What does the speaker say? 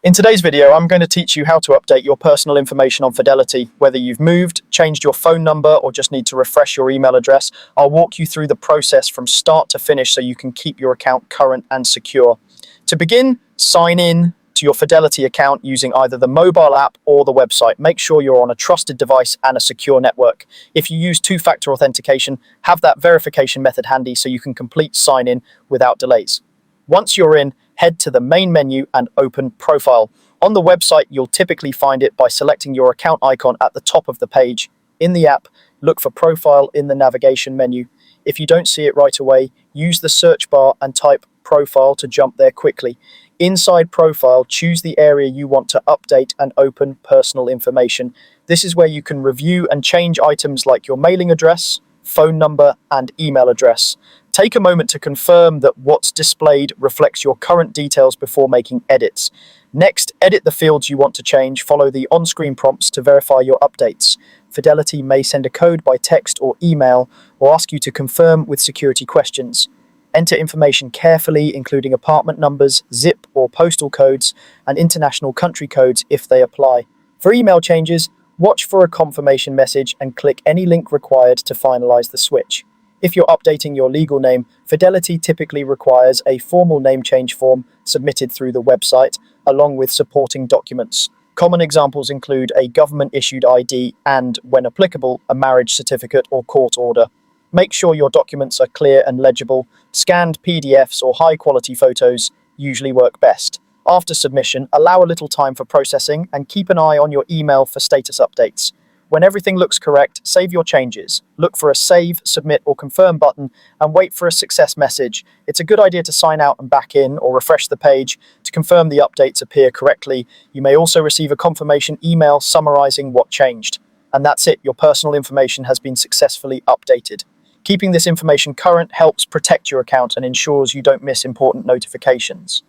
In today's video, I'm going to teach you how to update your personal information on Fidelity. Whether you've moved, changed your phone number, or just need to refresh your email address, I'll walk you through the process from start to finish so you can keep your account current and secure. To begin, sign in to your Fidelity account using either the mobile app or the website. Make sure you're on a trusted device and a secure network. If you use two-factor authentication, have that verification method handy so you can complete sign-in without delays. Once you're in, head to the main menu and open Profile. On the website, you'll typically find it by selecting your account icon at the top of the page. In the app, look for Profile in the navigation menu. If you don't see it right away, use the search bar and type Profile to jump there quickly. Inside Profile, choose the area you want to update and open personal information. This is where you can review and change items like your mailing address, phone number, and email address. Take a moment to confirm that what's displayed reflects your current details before making edits. Next, edit the fields you want to change. Follow the on-screen prompts to verify your updates. Fidelity may send a code by text or email or ask you to confirm with security questions. Enter information carefully, including apartment numbers, zip or postal codes, and international country codes if they apply. For email changes, watch for a confirmation message and click any link required to finalize the switch. If you're updating your legal name, Fidelity typically requires a formal name change form submitted through the website, along with supporting documents. Common examples include a government-issued ID and, when applicable, a marriage certificate or court order. Make sure your documents are clear and legible. Scanned PDFs or high-quality photos usually work best. After submission, allow a little time for processing and keep an eye on your email for status updates. When everything looks correct, save your changes. Look for a Save, Submit, or Confirm button and wait for a success message. It's a good idea to sign out and back in or refresh the page to confirm the updates appear correctly. You may also receive a confirmation email summarizing what changed. And that's it, your personal information has been successfully updated. Keeping this information current helps protect your account and ensures you don't miss important notifications.